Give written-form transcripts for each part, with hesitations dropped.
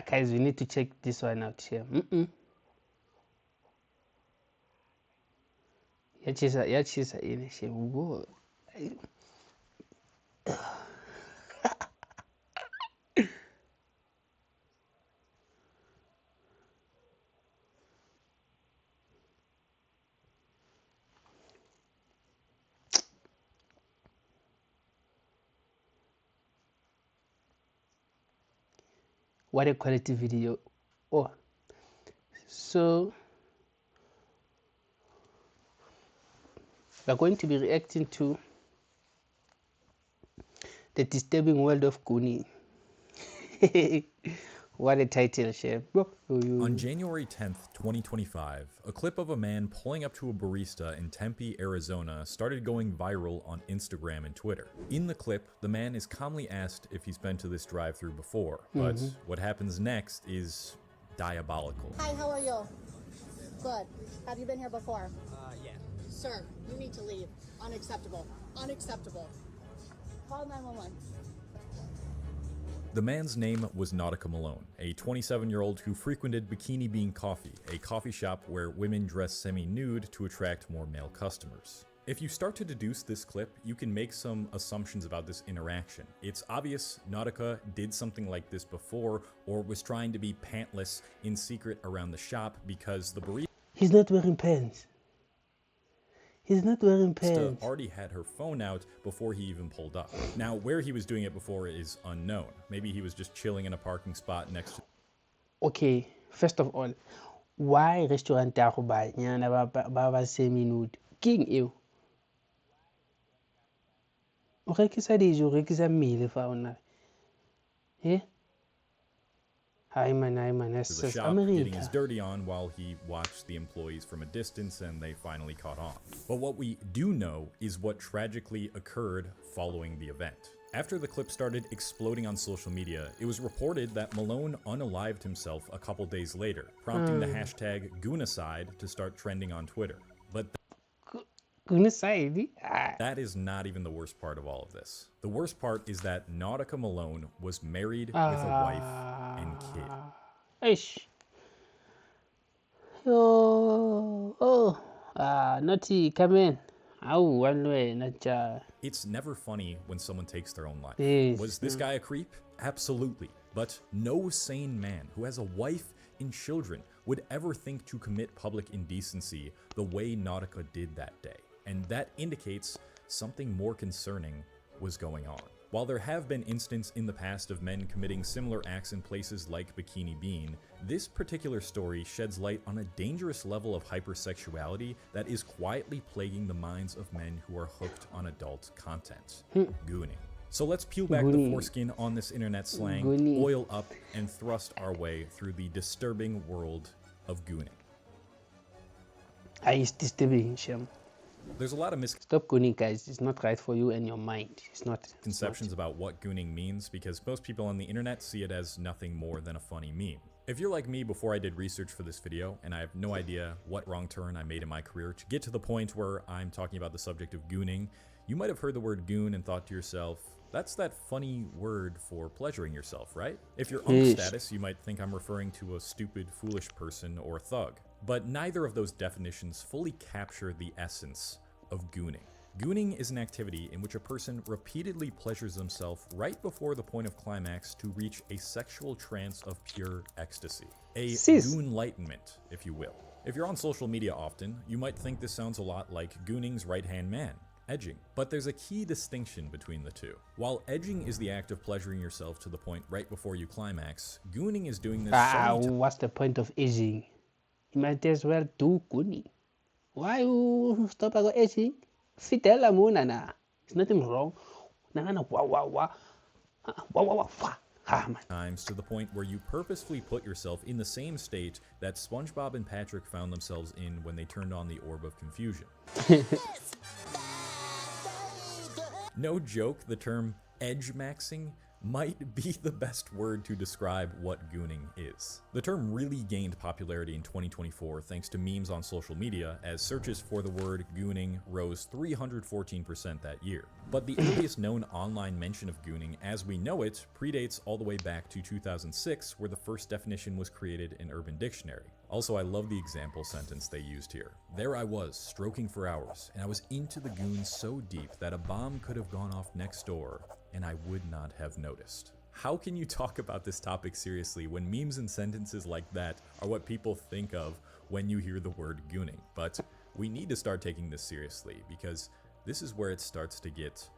Guys, we need to check this one out here. Yachisa in she. What a quality video. Oh, so we're going to be reacting to the disturbing world of Gooing. What a title, chef. On January 10th, 2025, a clip of a man pulling up to a barista in Tempe, Arizona started going viral on Instagram and Twitter. In the clip, the man is calmly asked if he's been to this drive-thru before, but what happens next is diabolical. Hi, how are you? Good. Have you been here before? Yeah. Sir, you need to leave. Unacceptable. Unacceptable. Call 911. The man's name was Nautica Malone, a 27-year-old who frequented Bikini Bean Coffee, a coffee shop where women dress semi-nude to attract more male customers. If you start to deduce this clip, you can make some assumptions about this interaction. It's obvious Nautica did something like this before or was trying to be pantless in secret around the shop because the barista He's not wearing pants. He's not wearing pants. already had her phone out before he even pulled up. Now, where he was doing it before is unknown. Maybe he was just chilling in a parking spot next to... Okay, first of all, why restaurant ya go ba nyana ba semi-nude? King eo. O rekisa dijo, o rekisa mmele fa ona. Eh? Hi man, the that's shop, getting his America. dirty on while he watched the employees from a distance and they finally caught on. But what we do know is what tragically occurred following the event. After the clip started exploding on social media, it was reported that Malone unalived himself a couple days later, prompting the hashtag Goonacide to start trending on Twitter. But Goonacide? that is not even the worst part of all of this. The worst part is that Nautica Malone was married with a wife and kid. Ish. Naughty, come in. One way, not It's never funny when someone takes their own life. Yes. Was this guy a creep? Absolutely. But no sane man who has a wife and children would ever think to commit public indecency the way Nautica did that day. And that indicates something more concerning was going on. While there have been instances in the past of men committing similar acts in places like Bikini Bean, this particular story sheds light on a dangerous level of hypersexuality that is quietly plaguing the minds of men who are hooked on adult content. Gooning. So let's peel back the foreskin on this internet slang, Gooning. oil up, and thrust our way through the disturbing world of gooning. It's disturbing, Shem. There's a lot of Stop gooning, guys. It's not right for you and your mind. It's not. misconceptions about what gooning means because most people on the internet see it as nothing more than a funny meme. If you're like me before I did research for this video and I have no idea what wrong turn I made in my career to get to the point where I'm talking about the subject of gooning, you might have heard the word goon and thought to yourself, that's that funny word for pleasuring yourself, right? If you're on status, you might think I'm referring to a stupid, foolish person or thug. But neither of those definitions fully capture the essence of gooning. Gooning is an activity in which a person repeatedly pleasures themselves right before the point of climax to reach a sexual trance of pure ecstasy. A goonlightenment, if you will. If you're on social media often, you might think this sounds a lot like gooning's right-hand man, edging. But there's a key distinction between the two. While edging is the act of pleasuring yourself to the point right before you climax, gooning is doing this What's the point of edging? You might as well do gooning. Why you stop at edging? Fitella muna na. There's nothing wrong. times to the point where you purposefully put yourself in the same state that SpongeBob and Patrick found themselves in when they turned on the Orb of Confusion. No joke, the term edge maxing might be the best word to describe what gooning is. The term really gained popularity in 2024 thanks to memes on social media, as searches for the word gooning rose 314% that year. But the earliest known online mention of gooning as we know it predates all the way back to 2006, where the first definition was created in Urban Dictionary. Also, I love the example sentence they used here. There I was, stroking for hours, and I was into the goons so deep that a bomb could have gone off next door, and I would not have noticed. How can you talk about this topic seriously when memes and sentences like that are what people think of when you hear the word gooning? But we need to start taking this seriously, because this is where it starts to get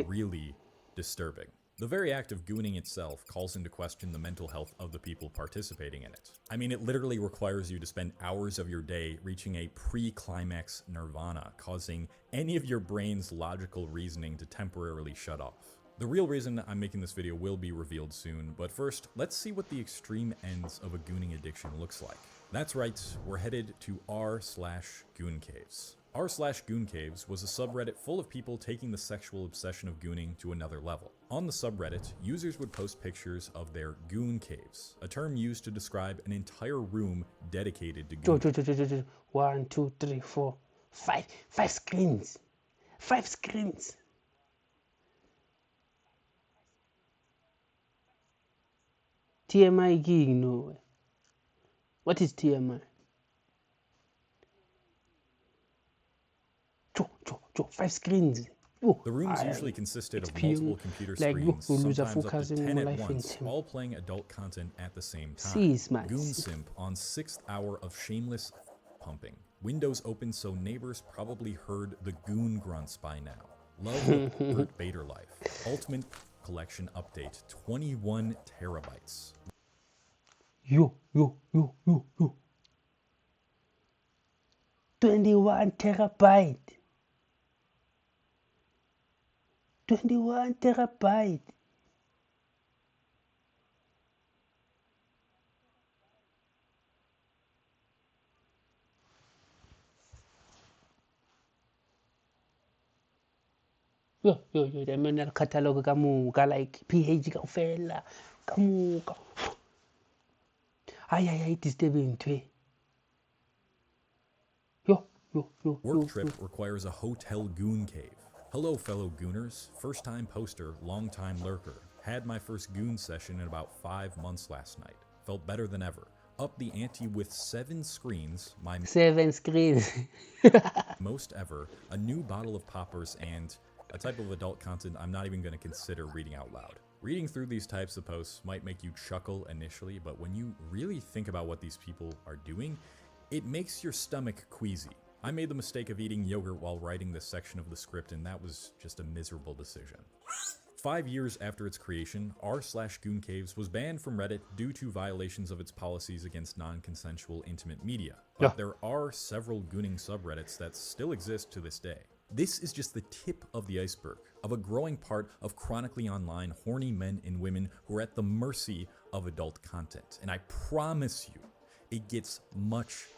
really disturbing. The very act of gooning itself calls into question the mental health of the people participating in it. I mean, it literally requires you to spend hours of your day reaching a pre-climax nirvana, causing any of your brain's logical reasoning to temporarily shut off. The real reason I'm making this video will be revealed soon, but first, let's see what the extreme ends of a gooning addiction looks like. That's right, we're headed to r/goon caves. r/goon caves was a subreddit full of people taking the sexual obsession of gooning to another level. On the subreddit, users would post pictures of their goon caves, a term used to describe an entire room dedicated to gooning. 1, 2, 3, 4, 5. 5 screens. 5 screens. TMI gig, no. What is TMI? 5 screens. The rooms usually consisted of multiple computer screens, sometimes up to 10 at once, all playing adult content at the same time. Goon simp on 6th hour of shameless pumping. Windows open so neighbors probably heard the goon grunts by now. Love Bert Bader life. Ultimate collection update, 21 terabytes. Yo. 21 terabyte. 21 terabyte. Yo, terminal catalog kamuka like PH kaufela kamuka. Ay, disturbing twe. Yo. Work trip requires a hotel goon cave. Hello fellow gooners, first time poster, long time lurker. Had my first goon session in about 5 months last night. Felt better than ever. Up the ante with 7 screens, my 7 screens. most ever, a new bottle of poppers, and a type of adult content I'm not even going to consider reading out loud. Reading through these types of posts might make you chuckle initially, but when you really think about what these people are doing, it makes your stomach queasy. I made the mistake of eating yogurt while writing this section of the script, and that was just a miserable decision. 5 years after its creation, r/goon caves was banned from Reddit due to violations of its policies against non-consensual intimate media. But there are several gooning subreddits that still exist to this day. This is just the tip of the iceberg of a growing part of chronically online horny men and women who are at the mercy of adult content. And I promise you, it gets much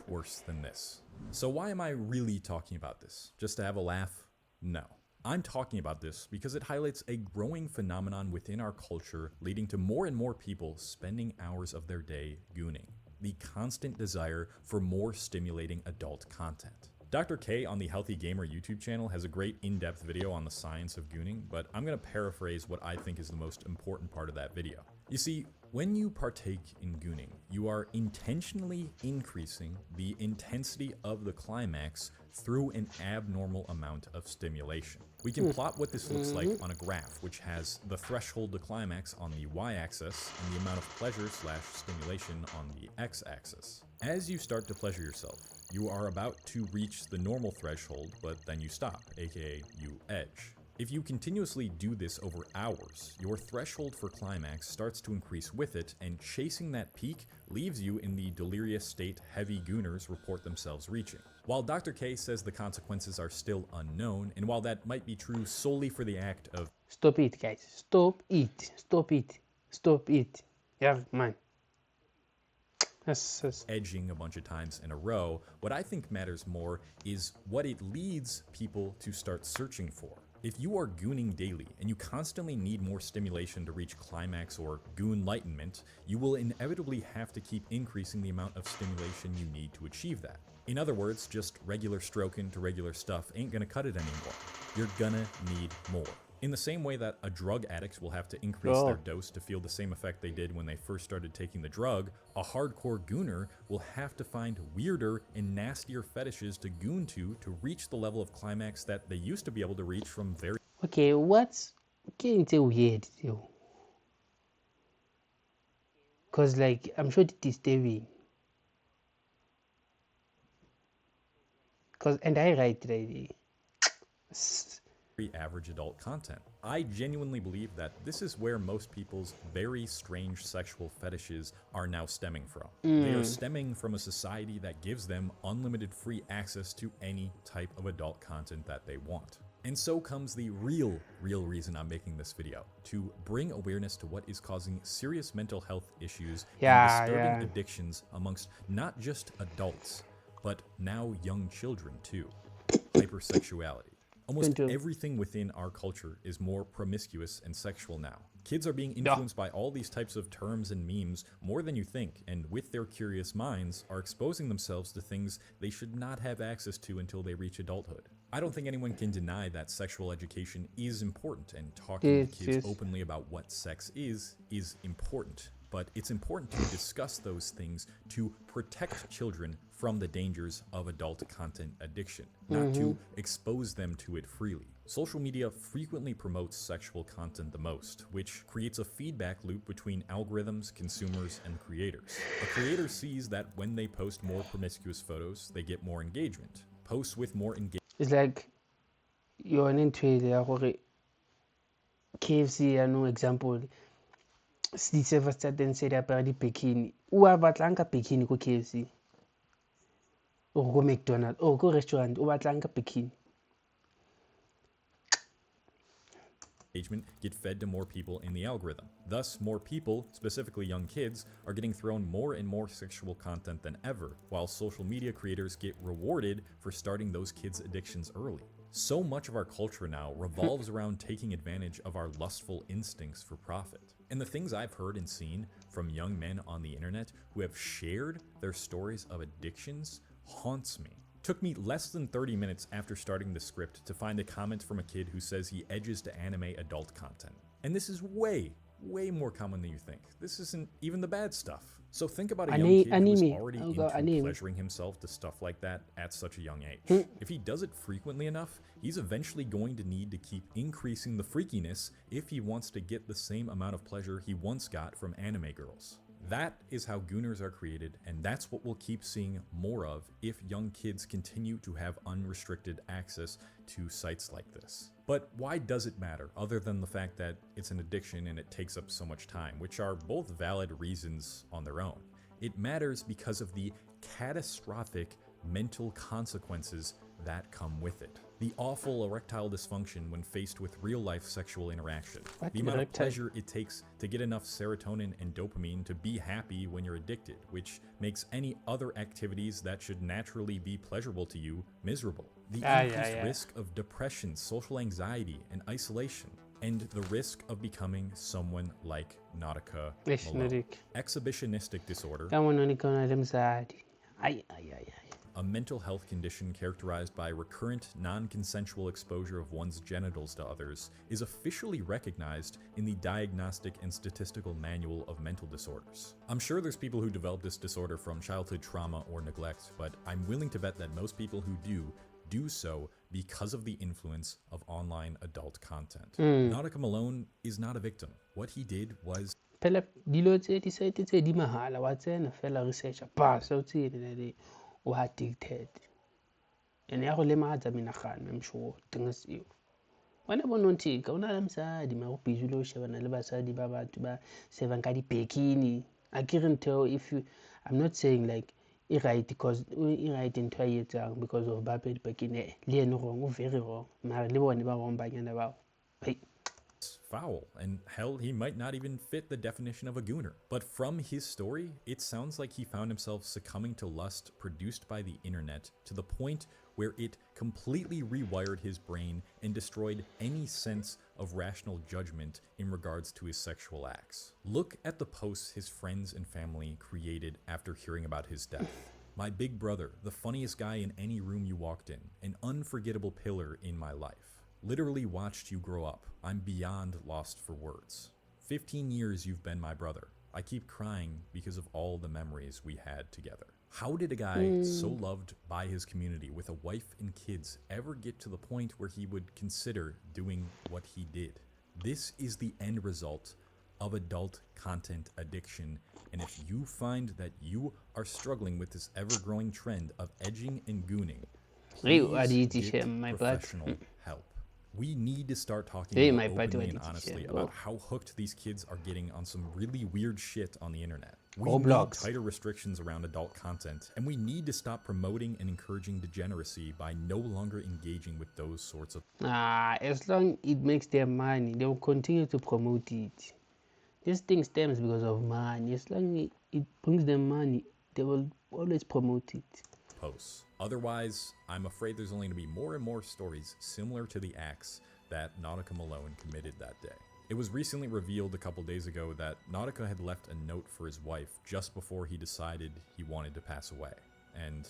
worse than this. So why am I really talking about this? Just to have a laugh? No. I'm talking about this because it highlights a growing phenomenon within our culture, leading to more and more people spending hours of their day gooning. The constant desire for more stimulating adult content. Dr. K on the Healthy Gamer YouTube channel has a great in-depth video on the science of gooning, but I'm going to paraphrase what I think is the most important part of that video. You see, when you partake in gooning, you are intentionally increasing the intensity of the climax through an abnormal amount of stimulation. We can plot what this looks like on a graph, which has the threshold to climax on the y-axis and the amount of pleasure/stimulation on the x-axis. As you start to pleasure yourself, you are about to reach the normal threshold, but then you stop, aka you edge. If you continuously do this over hours, your threshold for climax starts to increase with it, and chasing that peak leaves you in the delirious state heavy gooners report themselves reaching. While Dr. K says the consequences are still unknown, and while that might be true solely for the act of Stop it, guys. Stop it. Yeah, man. Yes. Edging a bunch of times in a row, what I think matters more is what it leads people to start searching for. If you are gooning daily and you constantly need more stimulation to reach climax or goon enlightenment, you will inevitably have to keep increasing the amount of stimulation you need to achieve that. In other words, just regular stroking to regular stuff ain't gonna cut it anymore. You're gonna need more. In the same way that a drug addict will have to increase their dose to feel the same effect they did when they first started taking the drug, a hardcore gooner will have to find weirder and nastier fetishes to goon to reach the level of climax that they used to be able to reach from very Okay, what's getting weird though? Cause like I'm sure it is disturbing. Cause and I write right. average adult content. I genuinely believe that this is where most people's very strange sexual fetishes are now stemming from. They are stemming from a society that gives them unlimited free access to any type of adult content that they want. And so comes the real reason I'm making this video, to bring awareness to what is causing serious mental health issues and disturbing addictions amongst not just adults, but now young children too. Hypersexuality. Almost everything within our culture is more promiscuous and sexual now. Kids are being influenced by all these types of terms and memes more than you think, and with their curious minds are exposing themselves to things they should not have access to until they reach adulthood. I don't think anyone can deny that sexual education is important, and talking to kids openly about what sex is important. But it's important to discuss those things to protect children from the dangers of adult content addiction, not to expose them to it freely. Social media frequently promotes sexual content the most, which creates a feedback loop between algorithms, consumers, and creators. A creator sees that when they post more promiscuous photos, they get more engagement. Posts with more engagement. It's like you're into the KFC, example. Si server starting set up di bikini. Ua batlang ka bikini ko KFC. O go McDonald's, o go restaurant, o batlang ka bikini. Engagement get fed to more people in the algorithm. Thus, more people, specifically young kids, are getting thrown more and more sexual content than ever, while social media creators get rewarded for starting those kids' addictions early. So much of our culture now revolves around taking advantage of our lustful instincts for profit. And the things I've heard and seen from young men on the internet who have shared their stories of addictions haunts me. Took me less than 30 minutes after starting the script to find a comment from a kid who says he edges to anime adult content. And this is way more common than you think. This isn't even the bad stuff. So think about a young kid who's already into pleasuring himself to stuff like that at such a young age. If he does it frequently enough, he's eventually going to need to keep increasing the freakiness if he wants to get the same amount of pleasure he once got from anime girls. That is how gooners are created, and that's what we'll keep seeing more of if young kids continue to have unrestricted access to sites like this. But why does it matter, other than the fact that it's an addiction and it takes up so much time, which are both valid reasons on their own? It matters because of the catastrophic mental consequences that come with it. The awful erectile dysfunction when faced with real-life sexual interaction. The amount of pleasure it takes to get enough serotonin and dopamine to be happy when you're addicted, which makes any other activities that should naturally be pleasurable to you miserable. The increased risk of depression, social anxiety, and isolation. And the risk of becoming someone like Nautica Malone. Exhibitionistic disorder. A mental health condition characterized by recurrent, non-consensual exposure of one's genitals to others is officially recognized in the Diagnostic and Statistical Manual of Mental Disorders. I'm sure there's people who develop this disorder from childhood trauma or neglect, but I'm willing to bet that most people who do so because of the influence of online adult content. Nautica Malone is not a victim. What he did was Phela dilo tse di mahala wa tsena fela researcher pass o tsene o addicted. And ya go lematsa menagano, I'm sure things you. Wena bona nthika o na le mosadi ma go busy lo shebana le basadi ba batho ba sevang ka di bikini. I can't tell if you, I'm not saying like right because right into a because of baped bikini le ene wrong, very wrong. Mara le bone ba wrong banyana ba. Hey. Foul, and hell, he might not even fit the definition of a gooner. But from his story, it sounds like he found himself succumbing to lust produced by the internet to the point where it completely rewired his brain and destroyed any sense of rational judgment in regards to his sexual acts. Look at the posts his friends and family created after hearing about his death. My big brother, the funniest guy in any room you walked in, an unforgettable pillar in my life. Literally watched you grow up. I'm beyond lost for words. 15 years you've been my brother. I keep crying because of all the memories we had together. How did a guy so loved by his community with a wife and kids ever get to the point where he would consider doing what he did? This is the end result of adult content addiction, and if you find that you are struggling with this ever-growing trend of edging and gooning, please get professional help. We need to start talking more openly and honestly about how hooked these kids are getting on some really weird shit on the internet. We need tighter restrictions around adult content, and we need to stop promoting and encouraging degeneracy by no longer engaging with those sorts of... As long it makes them money, they will continue to promote it. This thing stems because of money. As long it brings them money, they will always promote it. Posts. Otherwise, I'm afraid there's only going to be more and more stories similar to the acts that Nautica Malone committed that day. It was recently revealed a couple days ago that Nautica had left a note for his wife just before he decided he wanted to pass away. And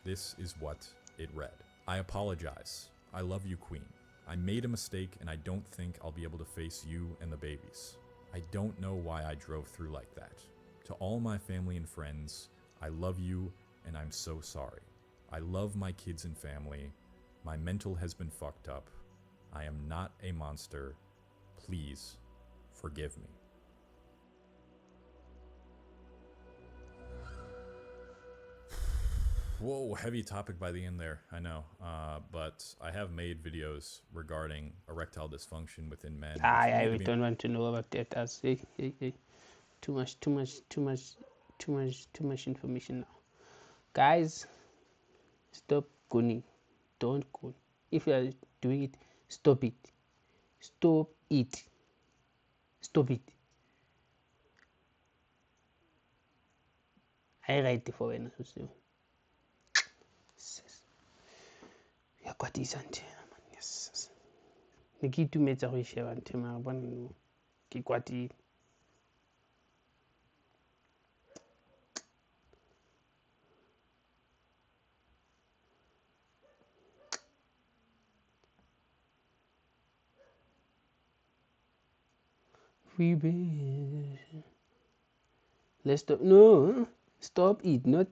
this is what it read. I apologize. I love you, Queen. I made a mistake and I don't think I'll be able to face you and the babies. I don't know why I drove through like that. To all my family and friends, I love you and I'm so sorry. I love my kids and family. My mental has been fucked up. I am not a monster. Please forgive me. Whoa, heavy topic by the end there, I know. But I have made videos regarding erectile dysfunction within men. I don't want to know about that. Too much information now. Guys, stop gooning. Don't goon. If you are doing it, stop it. Stop it. Stop it. I write for wena so. Ya kwatisa ntena man. Yes. Ne ke itumetsa go sheba nthe mara bona no. Ke kwatile. Let's stop. No, stop it. Not.